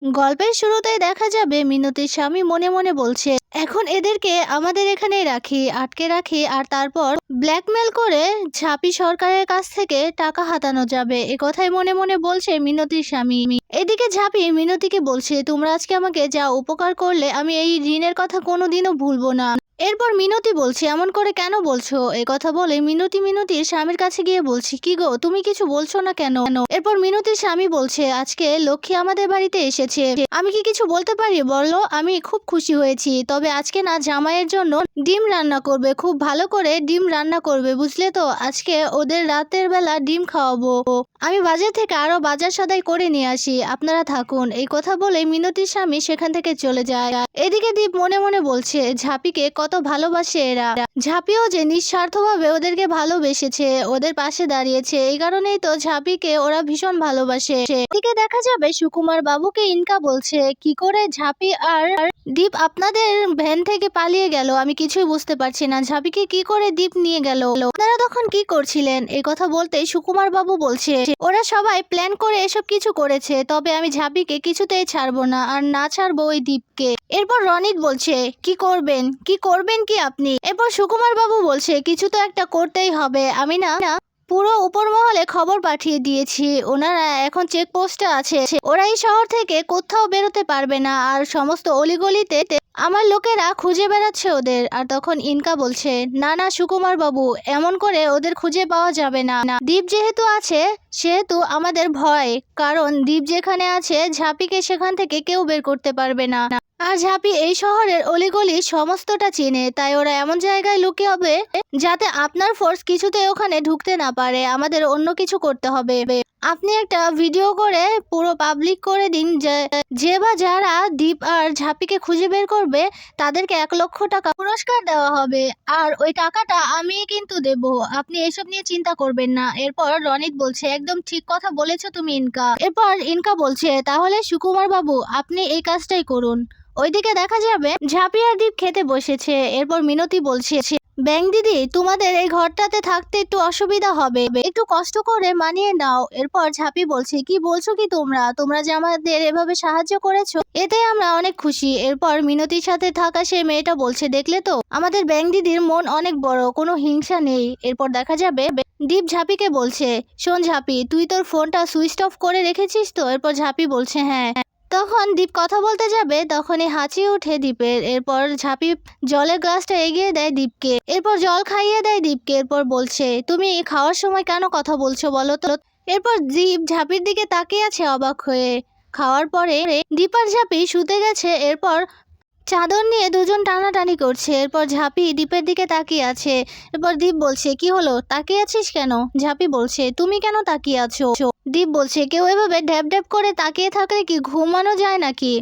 গল্পের শুরুতেই দেখা যাবে মিনতির স্বামী মনে মনে বলছে, এখন এদেরকে আমাদের এখানেই রাখি, আটকে রাখি, আর তারপর ব্ল্যাকমেল করে ঝাঁপি সরকারের কাছ থেকে টাকা হাতানো যাবে। এ কথাই মনে মনে বলছে মিনতির স্বামী। এদিকে ঝাঁপি মিনতিকে বলছে, তোমরা আজকে আমাকে যা উপকার করলে আমি এই ঋণের কথা কোনোদিনও ভুলবো না। এরপর মিনতি বলছে, এমন করে কেন বলছো? এ কথা বলে মিনতি মিনতির স্বামীর কাছে গিয়ে বলছে, কি গো তুমি কিছু বলছো না কেন? এরপর মিনতির স্বামী বলছে, আজকে লক্ষ্মী আমাদের বাড়িতে এসেছে, আমি কি কিছু বলতে পারি বলো? আমি খুব খুশি হয়েছি, তবে আজকে না জামাইয়ের জন্য ডিম রান্না করবে, খুব ভালো করে ডিম রান্না করবে, বুঝলে তো? আজকে ওদের রাতের বেলা ডিম খাওয়াবো। আমি বাজার থেকে আরো বাজার সদাই করে নিয়ে আসি, আপনারা থাকুন। এই কথা বলে মিনতির স্বামী সেখান থেকে চলে যায়। এদিকে দীপ মনে মনে বলছে, ঝাঁপিকে কত ভালোবাসে এরা। ঝাঁপিও যে নিঃস্বার্থভাবে ওদেরকে ভালোবেসেছে, ওদের পাশে দাঁড়িয়েছে, এই কারণেই তো ঝাঁপিকে ওরা ভীষণ ভালোবাসে। এদিকে দেখা যাবে সুকুমার বাবুকে ইনকা বলছে, কি করে ঝাঁপি আর দীপ আপনাদের ভ্যান থেকে পালিয়ে গেল আমি কিছুই বুঝতে পারছি না। ঝাঁপিকে কি করে দীপ নিয়ে গেল? আপনারা তখন কি করছিলেন? এই কথা বলতে সুকুমার বাবু বলছে, ওরা সবাই প্ল্যান করে এসব কিছু করেছে, তবে আমি ঝাঁপিকে কিছুতেই ছাড়বো না, আর না ছাড়বো ওই দীপকে। এরপর রনিত বলছে, কি করবেন? কি করবেন কি আপনি? এরপর সুকুমার বাবু বলছে, কিছু তো একটা করতেই হবে। আমি না পুরো উপর মহলে খবর পাঠিয়ে দিয়েছি, ওনারা এখন চেকপোস্টে আছে, ওরা এই শহর থেকে কোথাও বেরোতে পারবে না, আর সমস্ত অলিগলিতে আমার লোকেরা খুঁজে বেড়াচ্ছে ওদের। আর তখন ইনকা বলছে, না না সুকুমার বাবু, এমন করে ওদের খুঁজে পাওয়া যাবে না। দ্বীপ যেহেতু আছে সেহেতু আমাদের ভয়, কারণ দ্বীপ যেখানে আছে ঝাঁপিকে সেখান থেকে কেউ বের করতে পারবে না। আর ঝাঁপি এই শহরের অলিগলি সমস্তটা চেনে, তাই ওরা এমন জায়গায় লুকিয়ে হবে যাতে আপনার ফোর্স কিছুতে ওখানে ঢুকতে না পারে। আমাদের অন্য কিছু করতে হবে। আপনি একটা ভিডিও করে পুরো পাবলিক করে দিন, যে বা যারা দীপ আর ঝাঁপিকে খুঁজে বের করবে তাদেরকে 1 লক্ষ টাকা পুরস্কার দেওয়া হবে, আর ওই টাকাটা আমি কিন্তু দেব, আপনি এসব নিয়ে চিন্তা করবেন না। এরপর রনিত বলছে, একদম ঠিক কথা বলেছো তুমি ইনকা। এরপর ইনকা বলছে, তাহলে সুকুমার বাবু আপনি এই কাজটাই করুন। ওইদিকে দেখা যাবে ঝাঁপি আর দীপ খেতে বসেছে। এরপর মিনতি বলছে, ব্যাং দিদি, তোমাদের এই ঘরটাতে থাকতে একটু অসুবিধা হবে, একটু কষ্ট করে মানিয়ে নাও। এরপর ঝাঁপি বলছে, কি বলছো কি তোমরা? তোমরা যে আমাদের এভাবে সাহায্য করেছো এতে আমরা অনেক খুশি। এরপর মিনতির সাথে থাকা সেই মেয়েটা বলছে, দেখলে তো আমাদের ব্যাং দিদির মন অনেক বড়, কোনো হিংসা নেই। এরপর দেখা যাবে দীপ ঝাঁপিকে বলছে, শোন ঝাঁপি, তুই তোর ফোনটা সুইচ অফ করে রেখেছিস তো? এরপর ঝাঁপি বলছে, হ্যাঁ। তখন দীপ কথা বলতে যাবে, তখনই হাঁচি ওঠে দীপের। এরপর ঝাঁপি জলের গ্লাসটা এগিয়ে দেয় দীপকে, এরপর জল খাইয়ে দেয় দীপকে। এরপর বলছে, তুমি খাওয়ার সময় কেন কথা বলছো বলো তো? এরপর দীপ ঝাঁপির দিকে তাকিয়ে আছে অবাক হয়ে। খাওয়ার পরে দীপ আর ঝাঁপি শুতে গেছে। এরপর চাদর নিয়ে দুজন টানাটানি করছে। এরপর ঝাঁপি দীপের দিকে তাকিয়ে আছে। এরপর দীপ বলছে, কি হলো, তাকিয়ে আছিস কেন? ঝাঁপি বলছে, তুমি কেন তাকিয়ে আছো? দীপ বলছে, কেউ এভাবে ড্যাব ড্যাব করে তাকিয়ে থাকলে কি ঘুমানো যায় নাকি?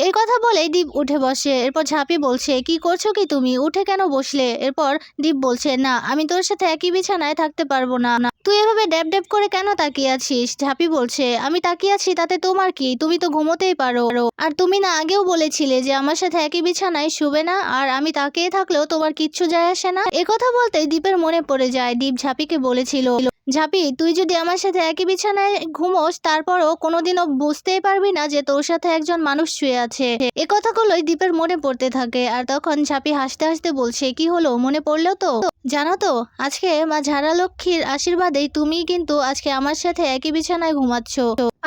এই কথা বলেই দীপ উঠে বসে। এরপর ঝাঁপি বলছে, কি করছো কি তুমি? উঠে কেন বসলে? এরপর দীপ বলছে, না আমি তোর সাথে একই বিছানায় থাকতে পারবো না। তুই এভাবে ড্যাব ড্যাব করে কেন তাকিয়ে আছিস? ঝাঁপি বলছে, আমি তাকিয়ে আছি তাতে তোমার কি? তুমি তো ঘুমোতেই পারো, আর তুমি না আগেও বলেছিলে যে আমার সাথে একই বিছানায় শুবে না, আর আমি তাকিয়ে থাকলেও তোমার কিচ্ছু যায় আসে না। একথা বলতেই দীপের মনে পড়ে যায় দীপ ঝাঁপিকে বলেছিল, ঝাঁপি তুই যদি আমার সাথে একই বিছানায় ঘুমোস তারপরও কোনোদিনও বুঝতেই পারবি না যে তোর সাথে একজন মানুষ শুয়ে আছে। এ কথাগুলোই দীপের মনে পড়তে থাকে। আর তখন ঝাঁপি হাসতে হাসতে বলছে, কি হলো, মনে পড়লো তো? জানো তো, আজকে মা ঝাড়া লক্ষ্মীর আশীর্বাদেই তুমি কিন্তু আজকে আমার সাথে একই বিছানায় ঘুমাচ্ছ,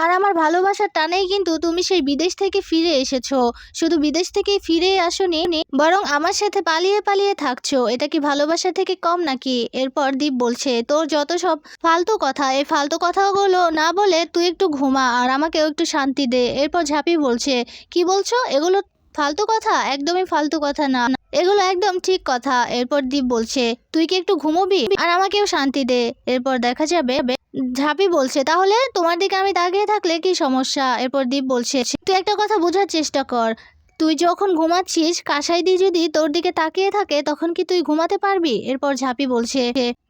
আর আমার ভালোবাসার টানেই কিন্তু তুমি সেই বিদেশ থেকে ফিরে এসেছো। শুধু বিদেশ থেকেই ফিরেই আসোনি, বরং আমার সাথে পালিয়ে পালিয়ে থাকছো। এটা কি ভালোবাসা থেকে কম নাকি? এরপর দীপ বলছে, তোর যত সব ফালতু কথা, এই ফালতু কথাগুলো না বলে তুই একটু ঘুমা আর আমাকেও একটু শান্তি দে। এরপর ঝাঁপি বলছে, কি বলছো? এগুলো ফালতু কথা? একদমই ফালতু কথা না, এগুলো একদম ঠিক কথা। এরপর দীপ বলছে, তুই কি একটু ঘুমোবি আর আমাকেও শান্তি দে। এরপর দেখা যাবে ঝাঁপি বলছে, তাহলে তোমার দিকে আমি তাকিয়ে থাকলে কি সমস্যা? এরপর দীপ বলছে, তুই একটা কথা বোঝার চেষ্টা কর, তুই যখন ঘুমাচ্ছিস কাসাইদি যদি তোর দিকে তাকিয়ে থাকে তখন কি তুই ঘুমাতে পারবি? এরপর ঝাঁপি বলছে,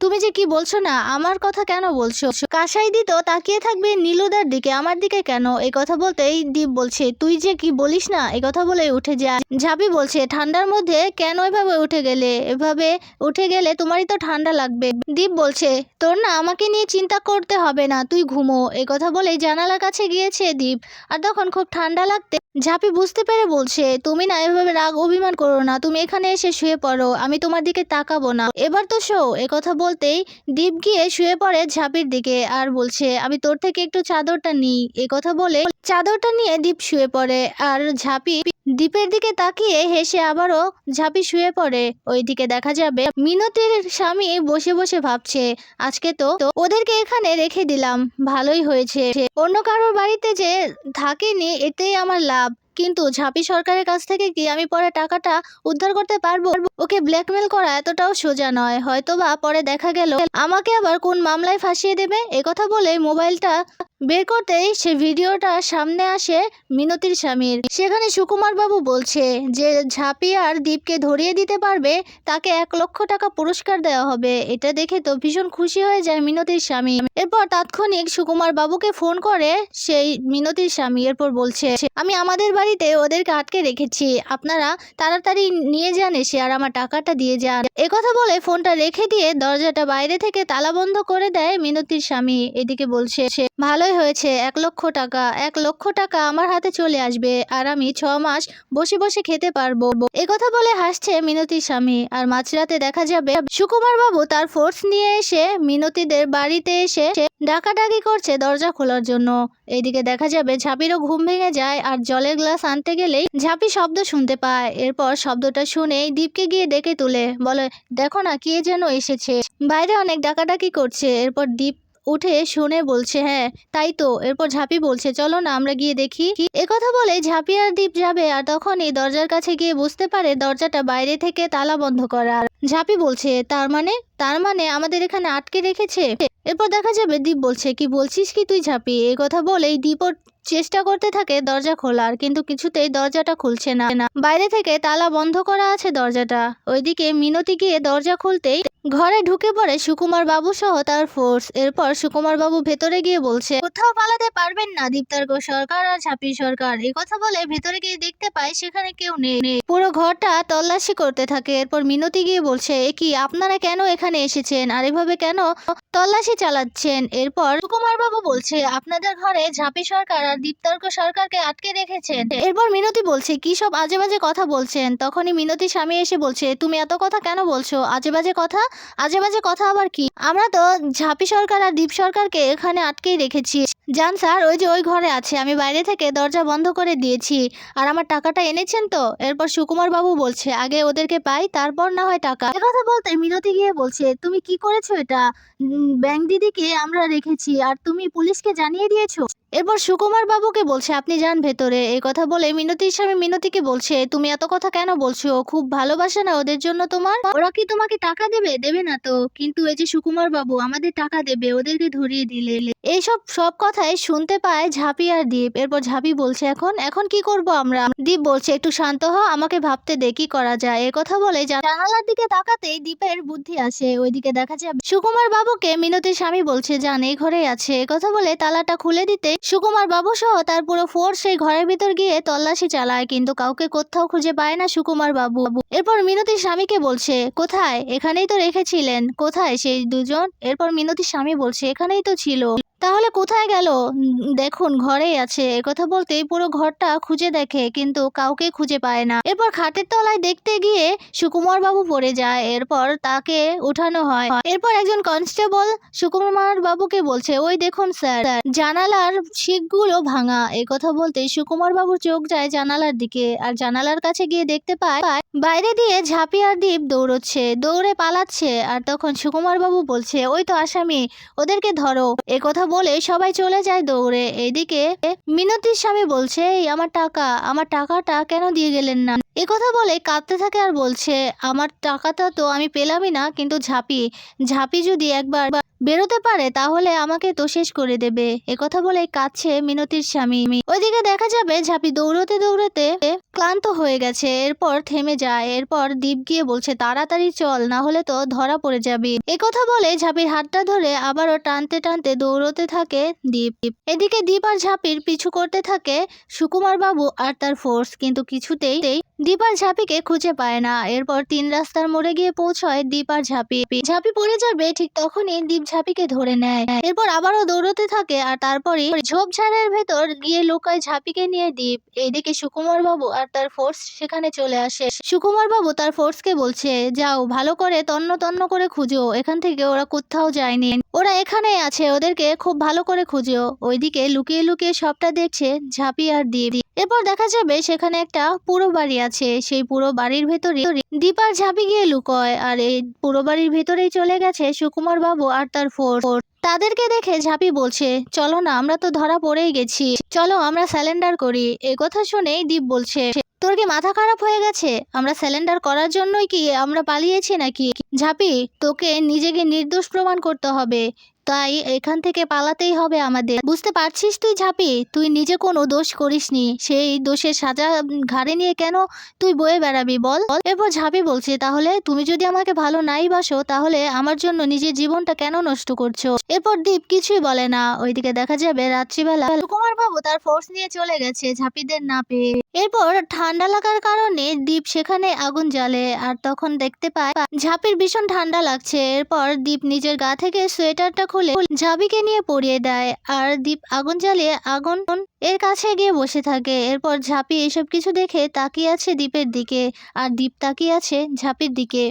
তুমি যে কি বলছো না, আমার কথা কেন বলছো? কাসাইদি তো তাকিয়ে থাকবে নীলুদার দিকে, আমার দিকে কেন? এই কথা বলতেই দীপ বলছে, তুই যে কি বলিস না, এই কথা বলে উঠে যায়। ঝাঁপি বলছে, ঠান্ডার মধ্যে কেন এভাবে উঠে গেলে? এভাবে উঠে গেলে তোমারই তো ঠান্ডা লাগবে। দীপ বলছে, তোর না আমাকে নিয়ে চিন্তা করতে হবে না, তুই ঘুমো। এই কথা বলেই জানালার কাছে গিয়েছে দীপ। আর তখন খুব ঠান্ডা লাগতে ঝাঁপি বুঝতে পেরে বলছে, তুমি না এভাবে রাগ অভিমান করো না, তুমি এখানে এসে শুয়ে পড়ো, আমি তোমার দিকে তাকাবো না, এবার তো শো। একথা বলতেই দীপ গিয়ে শুয়ে পড়ে ঝাঁপির দিকে আর বলছে, আমি তোর থেকে একটু চাদরটা নিই। কথা বলে চাদরটা নিয়ে দীপ শুয়ে পড়ে আর ঝাঁপি দীপের দিকে তাকিয়ে হেসে আবারও ঝাঁপি শুয়ে পড়ে। ওইদিকে দেখা যাবে মিনতির স্বামী বসে বসে ভাবছে, আজকে তো ওদেরকে এখানে রেখে দিলাম, ভালোই হয়েছে, অন্য কারোর বাড়িতে যে থাকিনি এতেই আমার লাভ। কিন্তু ঝাঁপি সরকারের কাছ থেকে কি আমি পরে টাকাটা উদ্ধার করতে পারবো? ওকে ব্ল্যাকমেল করা এতটাও সোজা নয়, হয়তোবা পরে দেখা গেল আমাকে আবার কোন মামলায় ফাঁসিয়ে দেবে। একথা বলে মোবাইলটা বের করতেই সে ভিডিওটা সামনে আসে মিনতির স্বামীর। সেখানে সুকুমার বাবু বলছে যে ঝাঁপি আর দীপকে ধরিয়ে দিতে পারবে তাকে 1 লক্ষ টাকা পুরস্কার দেওয়া হবে। এটা দেখে তো ভীষণ খুশি হয়ে যায় মিনতির স্বামী। এরপর তাৎক্ষণিক সুকুমার বাবুকে ফোন করে সেই মিনতির স্বামী। এরপর বলছে, আমি আমাদের বাড়িতে ওদেরকে আটকে রেখেছি, আপনারা তাড়াতাড়ি নিয়ে যান এসে আর আমার টাকাটা দিয়ে যান। একথা বলে ফোনটা রেখে দিয়ে দরজাটা বাইরে থেকে তালা বন্ধ করে দেয় মিনতির স্বামী। এদিকে বলছে, ভালোই হয়েছে, 1 লক্ষ টাকা, 1 লক্ষ টাকা আমার হাতে চলে আসবে আর আমি 6 মাস বসে বসে খেতে পারবো। একথা বলে হাসছে মিনতির স্বামী। আর মাঝরাতে দেখা যাবে সুকুমার বাবু তার ফোর্স নিয়ে এসে মিনতিদের বাড়িতে এসে ডাকাডাকি করছে দরজা খোলার জন্য। এইদিকে দেখা যাবে ঝাঁপিরও ঘুম ভেঙে যায় আর জলের গ্লাস আনতে গেলেই ঝাঁপি শব্দ শুনতে পায়। এরপর শব্দটা শুনেই দীপকে গিয়ে ডেকে তুলে বলে, দেখো না কে যেন এসেছে, বাইরে অনেক ডাকাডাকি করছে। এরপর দীপ উঠে শুনে বলছে, হ্যাঁ তাই তো। এরপর ঝাঁপি বলছে, চলো না আমরা গিয়ে দেখি। একথা বলে ঝাঁপি আর দীপ যাবে আর তখনই দরজার কাছে গিয়ে বুঝতে পারে দরজাটা বাইরে থেকে তালা বন্ধ করা। ঝাঁপি বলছে, তার মানে আমাদের এখানে আটকে রেখেছে। এরপর দেখা যাবে দীপ বলছে, কি বলছিস কি তুই ঝাঁপি? এই কথা বলেই দীপও চেষ্টা করতে থাকে দরজা খোলার, কিন্তু কিছুতেই দরজাটা খুলছে না, বাইরে থেকে তালা বন্ধ করা আছে দরজাটা। ওইদিকে মিনতি গিয়ে দরজা খুলতেই ঘরে ঢুকে পড়ে সুকুমার বাবু সহ তার ফোর্স। এরপর সুকুমার বাবু ভেতরে গিয়ে বলছে, কোথাও পালাতে পারবেন না দীপ্তার্গ সরকার আর ঝাঁপি সরকার। এই কথা বলে ভেতরে গিয়ে দেখতে পায় সেখানে কেউ নেই, পুরো ঘরটা তল্লাশি করতে থাকে। এরপর মিনতি গিয়ে বলছে, এ কি আপনারা কেন এখানে এসেছেন আর এভাবে কেন তল্লাশি চালাচ্ছেন? এরপর সুকুমার বাবু বলছে, আপনাদের ঘরে ঝাঁপি সরকার আর দীপ্তার্গ সরকারকে আটকে রেখেছেন। এরপর মিনতি বলছে, কি সব আজে বাজে কথা বলছেন? তখনই মিনতির স্বামী এসে বলছে, তুমি এত কথা কেন বলছো? আজে বাজে কথা? আজে বাজে কথা আবার কি? আমরা তো ঝাঁপি সরকার আর দীপ সরকারকে এখানে আটকেই রেখেছি। যান স্যার, ওই যে ওই ঘরে আছে, আমি বাইরে থেকে দরজা বন্ধ করে দিয়েছি। আর আমার টাকাটা এনেছেন তো? এরপর সুকুমার বাবু বলছে, আগে ওদেরকে পাই তারপর না হয় টাকা। কথা বলতে মিনতি গিয়ে বলছে, তুমি কি করেছো এটা? ব্যাংক দিদিকে আমরা রেখেছি আর তুমি পুলিশকে জানিয়ে দিয়েছো। এরপর সুকুমার বাবুকে বলছে, আপনি যান ভেতরে। এই কথা বলে মিনতির স্বামী মিনতিকে বলছে, তুমি এত কথা কেন বলছো? খুব ভালোবাসা না ওদের জন্য তোমার? ওরা কি তোমাকে টাকা দেবে? দেবে না তো, কিন্তু এই যে সুকুমার বাবু আমাদের টাকা দেবে ওদেরকে ধরিয়ে দিলে। এইসব সব কথাই শুনতে পায় ঝাঁপি আর দীপ। এরপর ঝাঁপি বলছে, এখন কি করব আমরা? দীপ বলছে, একটু শান্ত হ, আমাকে ভাবতে দে কি করা যায়। এ কথা বলে জানালার দিকে তাকাতেই দীপের বুদ্ধি আসে। ওইদিকে দেখা যাবে সুকুমার বাবুকে মিনতির স্বামী বলছে, যান এই ঘরেই আছে। এ কথা বলে তালাটা খুলে দিতে সুকুমার বাবু সহ তার পুরো ফোর্স সেই ঘরের ভিতর গিয়ে তল্লাশি চালায়, কিন্তু কাউকে কোথাও খুঁজে পায় না সুকুমার বাবু। এরপর মিনতির স্বামীকে বলছে, কোথায়? এখানেই তো রেখেছিলেন, কোথায় সেই দুজন? এরপর মিনতির স্বামী বলছে, এখানেই তো ছিল, তাহলে কোথায় গেল? দেখুন ঘরেই আছে। একথা বলতেই পুরো ঘরটা খুঁজে দেখে কিন্তু কাউকে খুঁজে পায় না। এরপর খাটের তলায় দেখতে গিয়ে সুকুমার বাবু পড়ে যায়। এরপর তাকে উঠানো হয়। এরপর একজন কনস্টেবল সুকুমার বাবুকে বলছে, ওই দেখুন স্যার, জানালার শিকগুলো ভাঙা। এই কথা বলতেই সুকুমার বাবুর চোখ যায় জানালার দিকে আর জানালার কাছে গিয়ে দেখতে পায় বাইরে দিয়ে ঝাঁপি আর দীপ দৌড়চ্ছে, দৌড়ে পালাচ্ছে। আর তখন সুকুমার বাবু বলছে, ওই তো আসামি, ওদেরকে ধরো। একথা বলে সবাই চলে যায় দৌড়ে। এদিকে মিনতির স্বামী বলছে, এই আমার টাকাটা কেন দিয়ে গেলেন না? একথা বলে কাঁদতে থাকে আর বলছে, আমার টাকাটা তো আমি পেলামই না, কিন্তু ঝাঁপি যদি একবার বেরোতে পারে তাহলে আমাকে তো শেষ করে দেবে। একথা বলে কাঁদছে মিনতির স্বামী। ওইদিকে দেখা যাবে ঝাঁপি দৌড়তে দৌড়তে ক্লান্ত হয়ে গেছে, এরপর থেমে যায়। এরপর দীপ গিয়ে বলছে তাড়াতাড়ি চল, না হলে তো ধরা পড়ে যাবি। কথা বলে ঝাঁপির হাতটা ধরে আবারও টানতে টানতে দৌড়তে থাকে দীপ। এদিকে দীপ আর ঝাঁপির পিছু করতে থাকে সুকুমার বাবু আর তার ফোর্স, কিন্তু কিছুতেই দীপ আর ঝাঁপিকে খুঁজে পায় না। এরপর 3 রাস্তার মোড়ে গিয়ে পৌঁছয় দীপ আর ঝাঁপি। ঝাঁপি পড়ে যাবে ঠিক তখনই দীপ ঝাঁপিকে ধরে নেয়। এরপর আবারও দৌড়তে থাকে আর তারপরে ঝোপঝাড়ের ভেতর গিয়ে লুকায় ঝাঁপিকে নিয়ে দীপ। এইদিকে সুকুমার বাবু আর তার ফোর্স সেখানে চলে আসে। সুকুমার বাবু তার ফোর্সকে বলছে যাও ভালো করে তন্ন তন্ন করে খুঁজো, এখান থেকে ওরা কোথাও যায়নি, ওরা এখানেই আছে, ওদেরকে খুব ভালো করে খুঁজো। ওইদিকে লুকিয়ে লুকিয়ে সবটা দেখছে ঝাঁপি আর দীপ। এরপর দেখা যাবে সেখানে একটা পুরো বাড়ি আছে, সেই পুরো বাড়ির ভেতরে দীপ আর ঝাঁপি গিয়ে লুকোয়। আর এই পুরো বাড়ির ভেতরেই চলে গেছে সুকুমার বাবু আর তার ফোর্স। তাদেরকে দেখে ঝাঁপি বলছে চলো না, আমরা তো ধরা পড়েই গেছি, চলো আমরা স্যালেন্ডার করি। এই কথা শুনেই দীপ বলছে তোর কি মাথা খারাপ হয়ে গেছে? আমরা স্যালেন্ডার করার জন্যই কি আমরা পালিয়েছি নাকি? ঝাঁপি, তোকে নিজেকে নির্দোষ প্রমাণ করতে হবে, তাই এখান থেকে পালাতেই হবে আমাদের। বুঝতে পারছিস তুই ঝাঁপি, তুই নিজে কোনো দোষ করিসনি, সেই দোষের সাজা ঘাড়ে নিয়ে কেন তুই বয়ে বেড়াবি বল? এরপর ঝাঁপি বলছে তাহলে তুমি যদি আমাকে ভালো নাই বাসো তাহলে আমার জন্য নিজের জীবনটা কেন নষ্ট করছো? এরপর দীপ কিছুই বলে না। ওইদিকে দেখা যাবে রাত্রিবেলা সুকুমার বাবু তার ফোর্স নিয়ে চলে গেছে ঝাঁপিদের না পেয়ে। এরপর ঠান্ডা লাগার কারণে দীপ সেখানে আগুন জ্বালে আর তখন দেখতে পায় ঝাঁপির ভীষণ ঠান্ডা লাগছে। এরপর দীপ নিজের গা থেকে সোয়েটারটা খুলে ঝাঁপিকে নিয়ে পরিয়ে দেয় আর দীপ আগুন জ্বালিয়ে আগুন এর কাছে গিয়ে বসে থাকে। এরপর ঝাঁপি এসব কিছু দেখে তাকিয়ে আছে দীপের দিকে আর দীপ তাকিয়ে আছে ঝাঁপির দিকে।